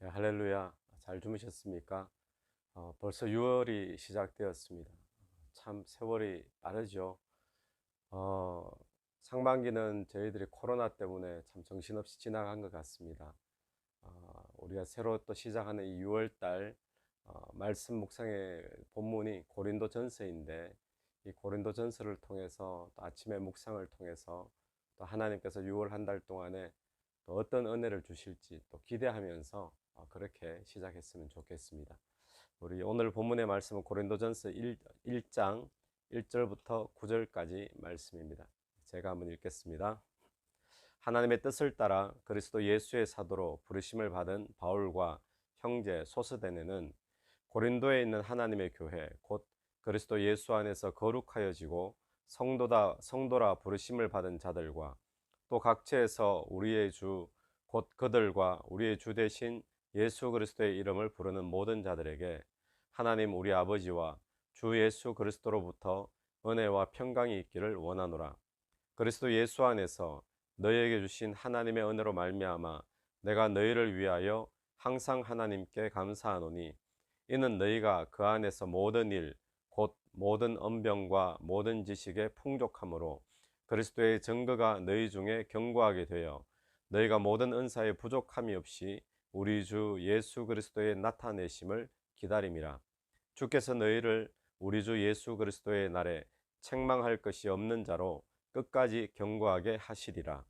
네, 할렐루야. 잘 주무셨습니까? 벌써 6월이 시작되었습니다. 참 세월이 빠르죠. 어, 상반기는 저희들이 코로나 때문에 참 정신없이 지나간 것 같습니다. 우리가 새로 또 시작하는 이 6월 달 말씀 묵상의 본문이 고린도 전서인데, 이 고린도 전서를 통해서 또 아침의 묵상을 통해서 또 하나님께서 6월 한 달 동안에 또 어떤 은혜를 주실지 또 기대하면서 그렇게 시작했으면 좋겠습니다. 우리 오늘 본문의 말씀은 고린도전서 1장 1절부터 9절까지 말씀입니다. 제가 한번 읽겠습니다. 하나님의 뜻을 따라 그리스도 예수의 사도로 부르심을 받은 바울과 형제 소스데네는 고린도에 있는 하나님의 교회 곧 그리스도 예수 안에서 거룩하여지고 성도라 부르심을 받은 자들과 또 각처에서 우리의 주 곧 그들과 우리의 주 대신 예수 그리스도의 이름을 부르는 모든 자들에게 하나님 우리 아버지와 주 예수 그리스도로부터 은혜와 평강이 있기를 원하노라. 그리스도 예수 안에서 너희에게 주신 하나님의 은혜로 말미암아 내가 너희를 위하여 항상 하나님께 감사하노니 이는 너희가 그 안에서 모든 일 곧 모든 언병과 모든 지식의 풍족함으로 그리스도의 증거가 너희 중에 견고하게 되어 너희가 모든 은사에 부족함이 없이 우리 주 예수 그리스도의 나타내심을 기다림이라. 주께서 너희를 우리 주 예수 그리스도의 날에 책망할 것이 없는 자로 끝까지 견고하게 하시리라.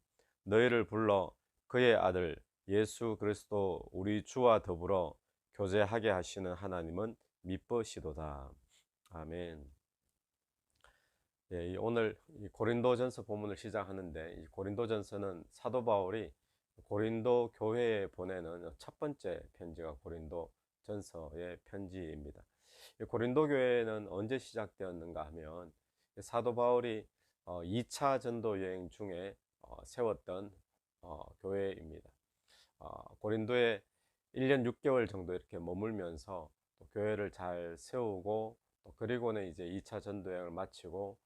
너희를 불러 그의 아들 예수 그리스도 우리 주와 더불어 교제하게 하시는 하나님은 미쁘시도다. 아멘. 예, 오늘 고린도전서 본문을 시작하는데, 이 고린도전서는 사도 바울이 고린도 교회에 보내는 첫 번째 편지가 고린도전서의 편지입니다. 이 고린도 교회는 언제 시작되었는가 하면 사도 바울이 2차 전도 여행 중에 세웠던 교회입니다. 고린도에 1년 6개월 정도 이렇게 머물면서 또 교회를 잘 세우고 또 그리고는 이제 2차 전도 여행을 마치고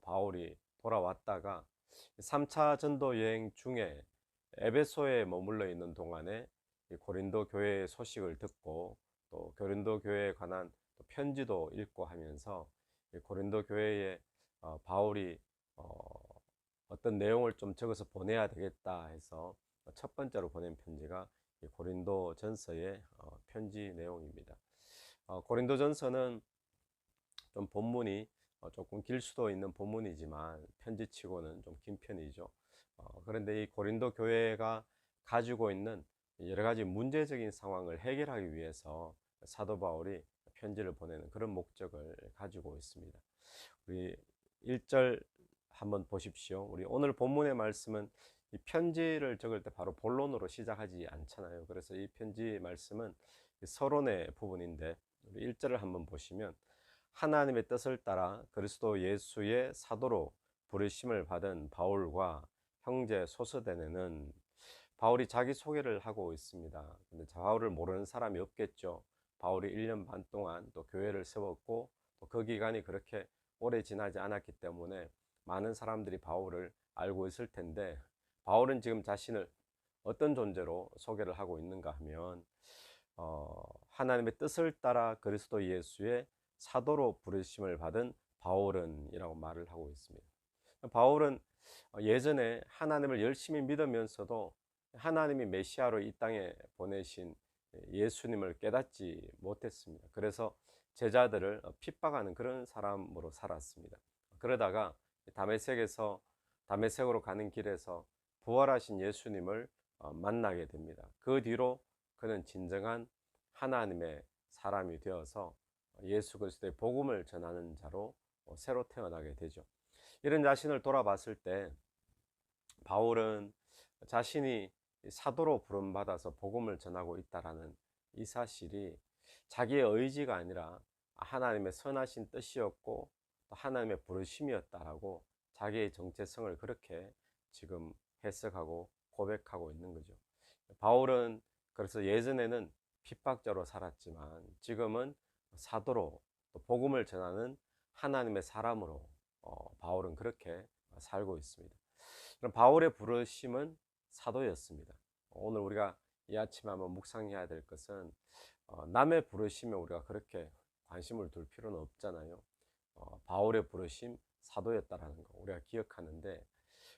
바울이 돌아왔다가 3차 전도 여행 중에 에베소에 머물러 있는 동안에 이 고린도 교회의 소식을 듣고 또 고린도 교회에 관한 또 편지도 읽고 하면서 이 고린도 교회에 바울이 어떤 내용을 좀 적어서 보내야 되겠다 해서 첫 번째로 보낸 편지가 이 고린도 전서의 편지 내용입니다. 고린도 전서는 좀 본문이 조금 길 수도 있는 본문이지만 편지치고는 좀 긴 편이죠. 그런데 이 고린도 교회가 가지고 있는 여러 가지 문제적인 상황을 해결하기 위해서 사도 바울이 편지를 보내는 그런 목적을 가지고 있습니다. 우리 1절 한번 보십시오. 우리 오늘 본문의 말씀은 이 편지를 적을 때 바로 본론으로 시작하지 않잖아요. 그래서 이 편지의 말씀은 서론의 부분인데 우리 1절을 한번 보시면 하나님의 뜻을 따라 그리스도 예수의 사도로 부르심을 받은 바울과 형제 소스데네는, 바울이 자기 소개를 하고 있습니다. 근데 바울을 모르는 사람이 없겠죠. 바울이 1년 반 동안 또 교회를 세웠고 또 그 기간이 그렇게 오래 지나지 않았기 때문에 많은 사람들이 바울을 알고 있을 텐데, 바울은 지금 자신을 어떤 존재로 소개를 하고 있는가 하면 하나님의 뜻을 따라 그리스도 예수의 사도로 부르심을 받은 바울은 이라고 말을 하고 있습니다. 바울은 예전에 하나님을 열심히 믿으면서도 하나님이 메시아로 이 땅에 보내신 예수님을 깨닫지 못했습니다. 그래서 제자들을 핍박하는 그런 사람으로 살았습니다. 그러다가 다메섹으로 가는 길에서 부활하신 예수님을 만나게 됩니다. 그 뒤로 그는 진정한 하나님의 사람이 되어서 예수 그리스도의 복음을 전하는 자로 새로 태어나게 되죠. 이런 자신을 돌아봤을 때 바울은 자신이 사도로 부름받아서 복음을 전하고 있다라는 이 사실이 자기의 의지가 아니라 하나님의 선하신 뜻이었고 또 하나님의 부르심이었다라고 자기의 정체성을 그렇게 지금 해석하고 고백하고 있는 거죠. 바울은 그래서 예전에는 핍박자로 살았지만 지금은 사도로 또 복음을 전하는 하나님의 사람으로 바울은 그렇게 살고 있습니다. 그럼 바울의 부르심은 사도였습니다. 오늘 우리가 이 아침에 한번 묵상해야 될 것은 남의 부르심에 우리가 그렇게 관심을 둘 필요는 없잖아요. 바울의 부르심 사도였다라는 거 우리가 기억하는데,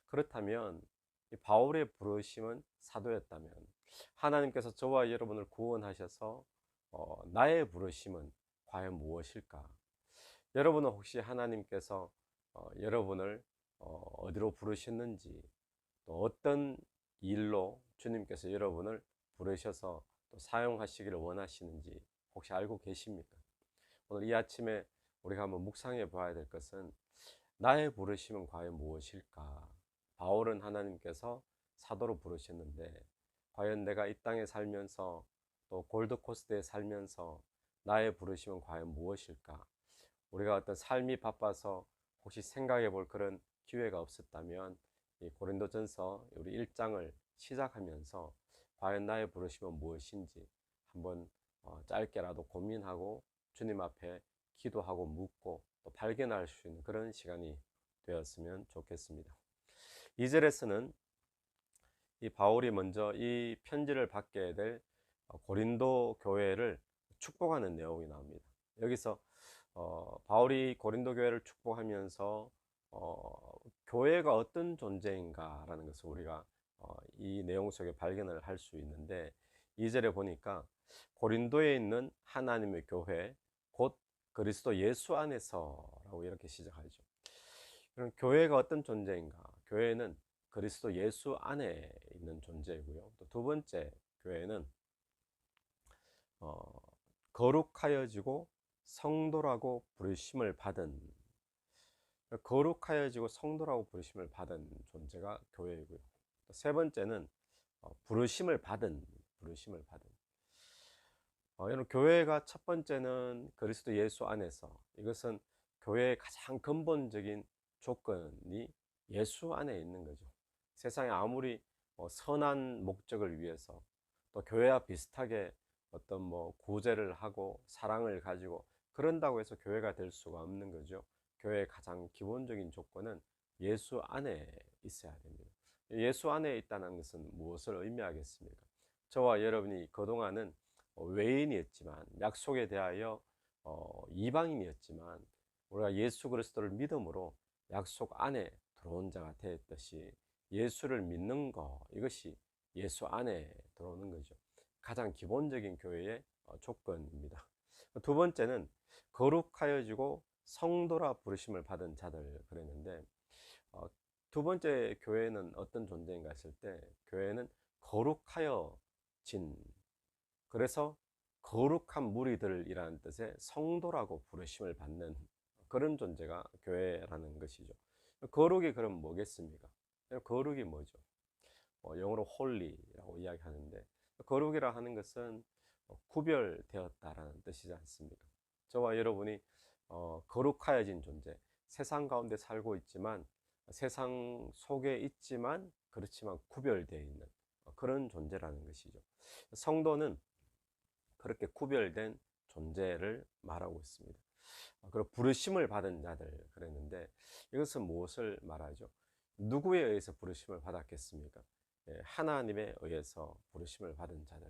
그렇다면 이 바울의 부르심은 사도였다면 하나님께서 저와 여러분을 구원하셔서 나의 부르심은 과연 무엇일까? 여러분은 혹시 하나님께서 여러분을 어디로 부르셨는지, 또 어떤 일로 주님께서 여러분을 부르셔서 또 사용하시기를 원하시는지 혹시 알고 계십니까? 오늘 이 아침에 우리가 한번 묵상해 봐야 될 것은 나의 부르심은 과연 무엇일까? 바울은 하나님께서 사도로 부르셨는데 과연 내가 이 땅에 살면서 또 골드코스트에 살면서 나의 부르심은 과연 무엇일까? 우리가 어떤 삶이 바빠서 혹시 생각해 볼 그런 기회가 없었다면 이 고린도전서 우리 1장을 시작하면서 과연 나의 부르심은 무엇인지 한번 짧게라도 고민하고 주님 앞에 기도하고 묻고 또 발견할 수 있는 그런 시간이 되었으면 좋겠습니다. 2절에서는 이 바울이 먼저 이 편지를 받게 될 고린도 교회를 축복하는 내용이 나옵니다. 여기서 바울이 고린도 교회를 축복하면서 교회가 어떤 존재인가라는 것을 우리가 이 내용 속에 발견을 할 수 있는데, 2절에 보니까 고린도에 있는 하나님의 교회 곧 그리스도 예수 안에서라고 이렇게 시작하죠. 그럼 교회가 어떤 존재인가? 교회는 그리스도 예수 안에 있는 존재이고요. 또 두 번째, 교회는 어, 거룩하여지고 성도라고 부르심을 받은, 거룩하여지고 성도라고 부르심을 받은 존재가 교회이고요. 또 세 번째는 부르심을 받은. 여러분, 교회가 첫 번째는 그리스도 예수 안에서, 이것은 교회의 가장 근본적인 조건이 예수 안에 있는 거죠. 세상에 아무리 선한 목적을 위해서 또 교회와 비슷하게 어떤 구제를 하고 사랑을 가지고 그런다고 해서 교회가 될 수가 없는 거죠. 교회의 가장 기본적인 조건은 예수 안에 있어야 됩니다. 예수 안에 있다는 것은 무엇을 의미하겠습니까? 저와 여러분이 그동안은 외인이었지만, 약속에 대하여 이방인이었지만 우리가 예수 그리스도를 믿음으로 약속 안에 들어온 자가 되었듯이 예수를 믿는 것, 이것이 예수 안에 들어오는 거죠. 가장 기본적인 교회의 조건입니다. 두 번째는 거룩하여지고 성도라 부르심을 받은 자들 그랬는데, 두 번째 교회는 어떤 존재인가 했을 때, 교회는 거룩하여진, 그래서 거룩한 무리들이라는 뜻의 성도라고 부르심을 받는 그런 존재가 교회라는 것이죠. 거룩이 그럼 뭐겠습니까? 거룩이 뭐죠? 영어로 홀리라고 이야기하는데, 거룩이라 하는 것은 구별되었다라는 뜻이지 않습니까? 저와 여러분이 거룩하여진 존재, 세상 가운데 살고 있지만, 세상 속에 있지만 그렇지만 구별되어 있는 그런 존재라는 것이죠. 성도는 그렇게 구별된 존재를 말하고 있습니다. 그리고 부르심을 받은 자들 그랬는데, 이것은 무엇을 말하죠? 누구에 의해서 부르심을 받았겠습니까? 하나님에 의해서 부르심을 받은 자들.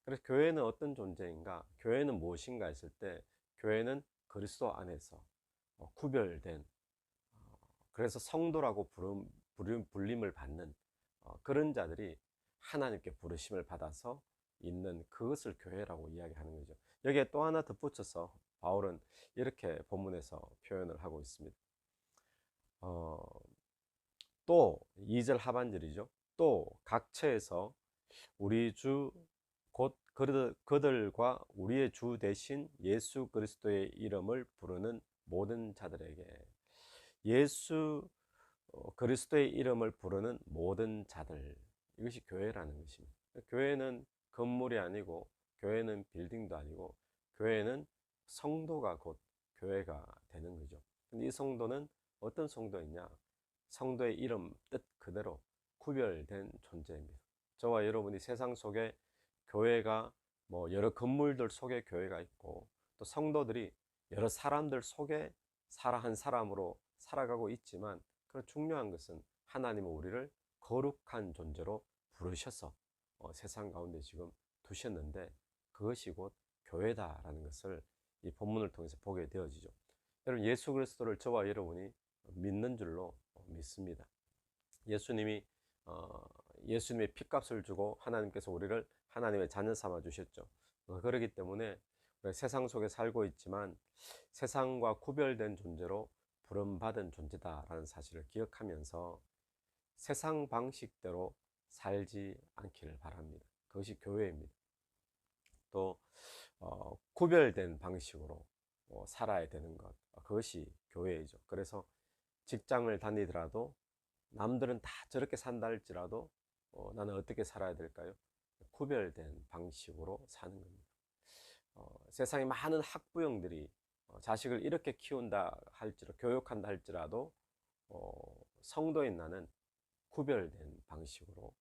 그래서 교회는 어떤 존재인가? 교회는 무엇인가 했을 때, 교회는 그리스도 안에서 구별된, 그래서 성도라고 불림을 받는 그런 자들이 하나님께 부르심을 받아서 있는 그것을 교회라고 이야기하는 거죠. 여기에 또 하나 덧붙여서 바울은 이렇게 본문에서 표현을 하고 있습니다. 또 2절 하반절이죠. 또 각처에서 우리 주 곧 그들과 우리의 주 대신 예수 그리스도의 이름을 부르는 모든 자들에게, 예수 그리스도의 이름을 부르는 모든 자들, 이것이 교회라는 것입니다. 교회는 건물이 아니고, 교회는 빌딩도 아니고, 교회는 성도가 곧 교회가 되는 거죠. 근데 이 성도는 어떤 성도이냐? 성도의 이름 뜻 그대로 구별된 존재입니다. 저와 여러분이 세상 속에 교회가 여러 건물들 속에 교회가 있고, 또 성도들이 여러 사람들 속에 한 사람으로 살아가고 있지만, 그 중요한 것은 하나님은 우리를 거룩한 존재로 부르셔서 세상 가운데 지금 두셨는데 그것이 곧 교회다라는 것을 이 본문을 통해서 보게 되어지죠. 여러분, 예수 그리스도를 저와 여러분이 믿는 줄로 믿습니다. 예수님이 어, 예수님의 피값을 주고 하나님께서 우리를 하나님의 자녀 삼아 주셨죠. 그렇기 때문에 우리가 세상 속에 살고 있지만 세상과 구별된 존재로 부름받은 존재다라는 사실을 기억하면서 세상 방식대로 살지 않기를 바랍니다. 그것이 교회입니다. 또 구별된 방식으로 살아야 되는 것, 그것이 교회이죠. 그래서 직장을 다니더라도 남들은 다 저렇게 산다 할지라도 나는 어떻게 살아야 될까요? 구별된 방식으로 사는 겁니다. 세상에 많은 학부형들이 자식을 이렇게 키운다 할지라도, 교육한다 할지라도 성도인 나는 구별된 방식으로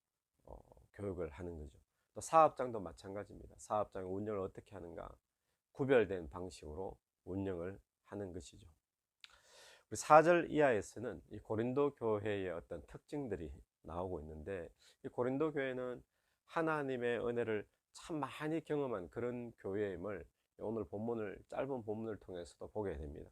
교육을 하는 거죠. 또 사업장도 마찬가지입니다. 사업장 운영을 어떻게 하는가? 구별된 방식으로 운영을 하는 것이죠. 4절 이하에서는 이 고린도 교회의 어떤 특징들이 나오고 있는데, 이 고린도 교회는 하나님의 은혜를 참 많이 경험한 그런 교회임을 오늘 짧은 본문을 통해서도 보게 됩니다.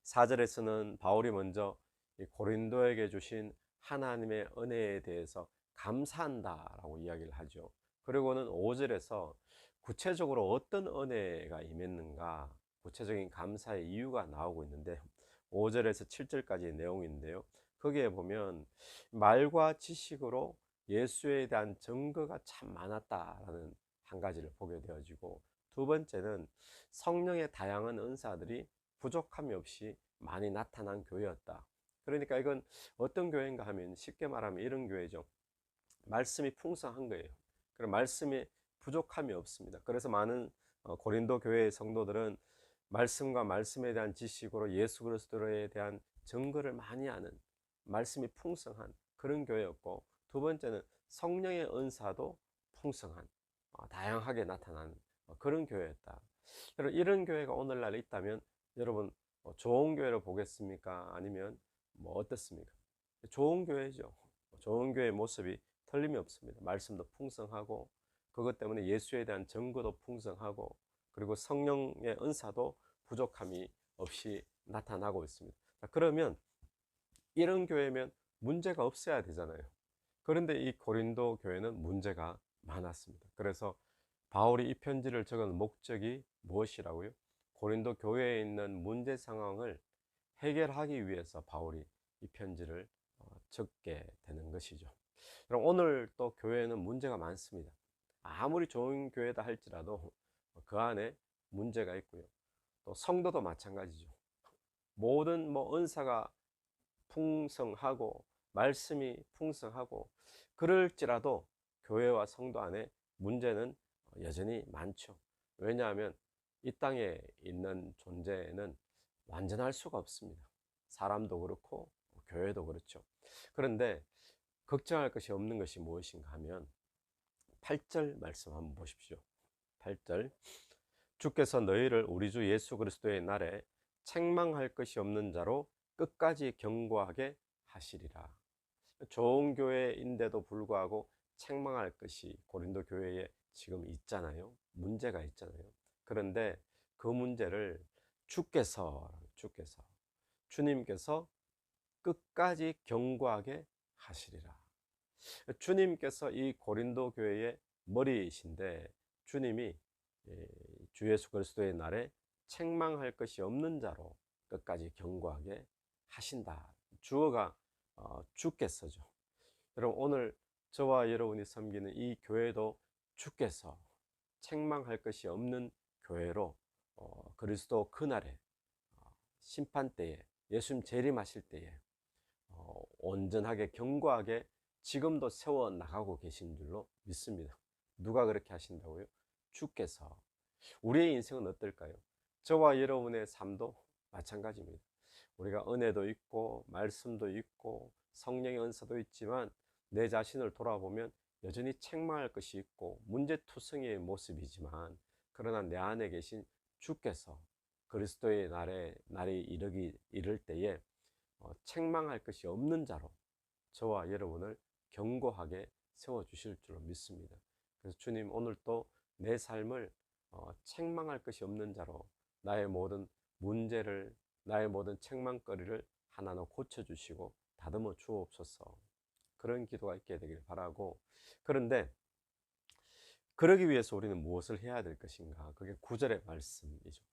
4절에서는 바울이 먼저 이 고린도에게 주신 하나님의 은혜에 대해서 감사한다라고 이야기를 하죠. 그리고는 5절에서 구체적으로 어떤 은혜가 임했는가, 구체적인 감사의 이유가 나오고 있는데, 5절에서 7절까지의 내용인데요. 거기에 보면 말과 지식으로 예수에 대한 증거가 참 많았다라는 한 가지를 보게 되어지고, 두 번째는 성령의 다양한 은사들이 부족함이 없이 많이 나타난 교회였다. 그러니까 이건 어떤 교회인가 하면 쉽게 말하면 이런 교회죠. 말씀이 풍성한 거예요. 그리고 말씀이 부족함이 없습니다. 그래서 많은 고린도 교회의 성도들은 말씀과 말씀에 대한 지식으로 예수 그리스도에 대한 증거를 많이 하는, 말씀이 풍성한 그런 교회였고, 두 번째는 성령의 은사도 풍성한, 다양하게 나타나는 그런 교회였다. 여러분, 이런 교회가 오늘날 있다면 여러분 좋은 교회로 보겠습니까? 아니면 뭐 어떻습니까? 좋은 교회죠. 좋은 교회의 모습이 틀림이 없습니다. 말씀도 풍성하고, 그것 때문에 예수에 대한 증거도 풍성하고, 그리고 성령의 은사도 부족함이 없이 나타나고 있습니다. 그러면 이런 교회면 문제가 없어야 되잖아요. 그런데 이 고린도 교회는 문제가 많았습니다. 그래서 바울이 이 편지를 적은 목적이 무엇이라고요? 고린도 교회에 있는 문제 상황을 해결하기 위해서 바울이 이 편지를 적게 되는 것이죠. 그럼 오늘 또 교회는 문제가 많습니다. 아무리 좋은 교회다 할지라도 그 안에 문제가 있고요. 또 성도도 마찬가지죠. 모든 은사가 풍성하고 말씀이 풍성하고 그럴지라도 교회와 성도 안에 문제는 여전히 많죠. 왜냐하면 이 땅에 있는 존재는 완전할 수가 없습니다. 사람도 그렇고 교회도 그렇죠. 그런데 걱정할 것이 없는 것이 무엇인가 하면 8절 말씀 한번 보십시오. 8절, 주께서 너희를 우리 주 예수 그리스도의 날에 책망할 것이 없는 자로 끝까지 견고하게 하시리라. 좋은 교회인데도 불구하고 책망할 것이 고린도 교회에 지금 있잖아요. 문제가 있잖아요. 그런데 그 문제를 주님께서 끝까지 견고하게 하시리라. 주님께서 이 고린도 교회의 머리이신데, 주님이 주 예수 그리스도의 날에 책망할 것이 없는 자로 끝까지 견고하게 하신다. 주어가 주께서죠. 여러분, 오늘 저와 여러분이 섬기는 이 교회도 주께서 책망할 것이 없는 교회로 그리스도 그날에 심판 때에, 예수님 재림하실 때에 온전하게 견고하게 지금도 세워 나가고 계신 줄로 믿습니다. 누가 그렇게 하신다고요? 주께서. 우리의 인생은 어떨까요? 저와 여러분의 삶도 마찬가지입니다. 우리가 은혜도 있고 말씀도 있고 성령의 은사도 있지만 내 자신을 돌아보면 여전히 책망할 것이 있고 문제투성이의 모습이지만, 그러나 내 안에 계신 주께서 그리스도의 날이 이를 때에 책망할 것이 없는 자로 저와 여러분을 견고하게 세워주실 줄로 믿습니다. 그래서 주님, 오늘 또 내 삶을 책망할 것이 없는 자로, 나의 모든 문제를, 나의 모든 책망거리를 하나하나 고쳐주시고 다듬어 주옵소서. 그런 기도가 있게 되길 바라고, 그런데 그러기 위해서 우리는 무엇을 해야 될 것인가? 그게 9절의 말씀이죠.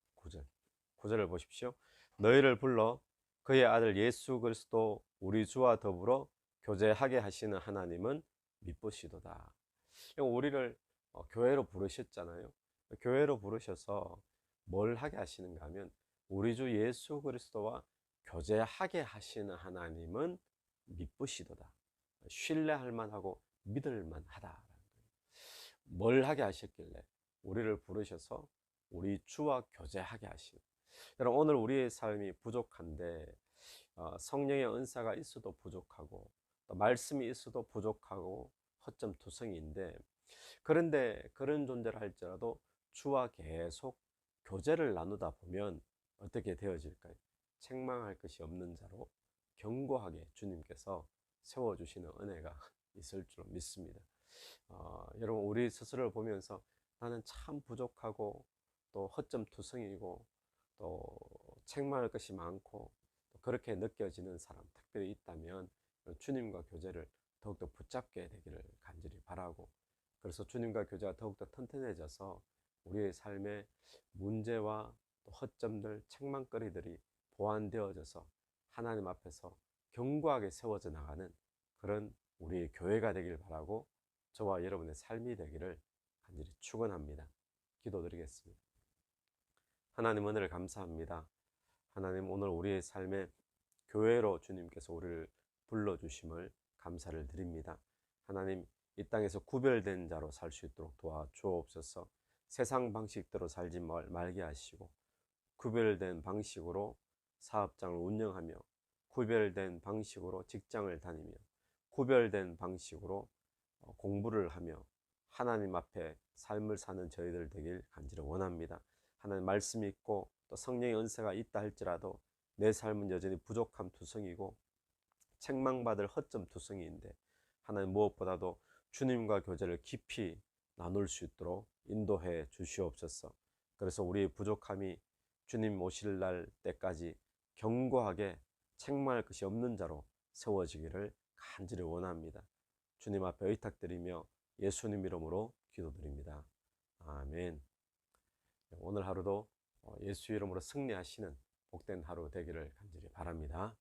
9절을 보십시오. 너희를 불러 그의 아들 예수 그리스도 우리 주와 더불어 교제하게 하시는 하나님은 미쁘시도다. 우리를 교회로 부르셨잖아요. 교회로 부르셔서 뭘 하게 하시는가 하면, 우리 주 예수 그리스도와 교제하게 하시는 하나님은 미쁘시도다. 신뢰할 만하고 믿을 만하다. 뭘 하게 하셨길래? 우리를 부르셔서 우리 주와 교제하게 하시는. 여러분, 오늘 우리의 삶이 부족한데, 성령의 은사가 있어도 부족하고, 또 말씀이 있어도 부족하고 허점투성이인데, 그런데 그런 존재를 할지라도 주와 계속 교제를 나누다 보면 어떻게 되어질까요? 책망할 것이 없는 자로 견고하게 주님께서 세워주시는 은혜가 있을 줄 믿습니다. 여러분, 우리 스스로를 보면서 나는 참 부족하고 또 허점투성이고 또 책망할 것이 많고 또 그렇게 느껴지는 사람 특별히 있다면, 주님과 교제를 더욱더 붙잡게 되기를 간절히 바라고, 그래서 주님과 교제가 더욱더 튼튼해져서 우리의 삶의 문제와 또 허점들, 책망거리들이 보완되어져서 하나님 앞에서 견고하게 세워져 나가는 그런 우리의 교회가 되길 바라고, 저와 여러분의 삶이 되기를 간절히 축원합니다. 기도드리겠습니다. 하나님, 은혜를 감사합니다. 하나님, 오늘 우리의 삶에 교회로 주님께서 우리를 불러주심을 감사를 드립니다. 하나님, 이 땅에서 구별된 자로 살 수 있도록 도와주옵소서. 세상 방식대로 살지 말게 하시고, 구별된 방식으로 사업장을 운영하며, 구별된 방식으로 직장을 다니며, 구별된 방식으로 공부를 하며 하나님 앞에 삶을 사는 저희들 되길 간절히 원합니다. 하나님 말씀이 있고 또 성령의 은사가 있다 할지라도 내 삶은 여전히 부족함 투성이고 책망받을 허점 투성이인데, 하나님 무엇보다도 주님과 교제를 깊이 나눌 수 있도록 인도해 주시옵소서. 그래서 우리의 부족함이 주님 오실 날 때까지 견고하게 책망할 것이 없는 자로 세워지기를 간절히 원합니다. 주님 앞에 의탁드리며 예수님 이름으로 기도드립니다. 아멘. 오늘 하루도 예수 이름으로 승리하시는 복된 하루 되기를 간절히 바랍니다.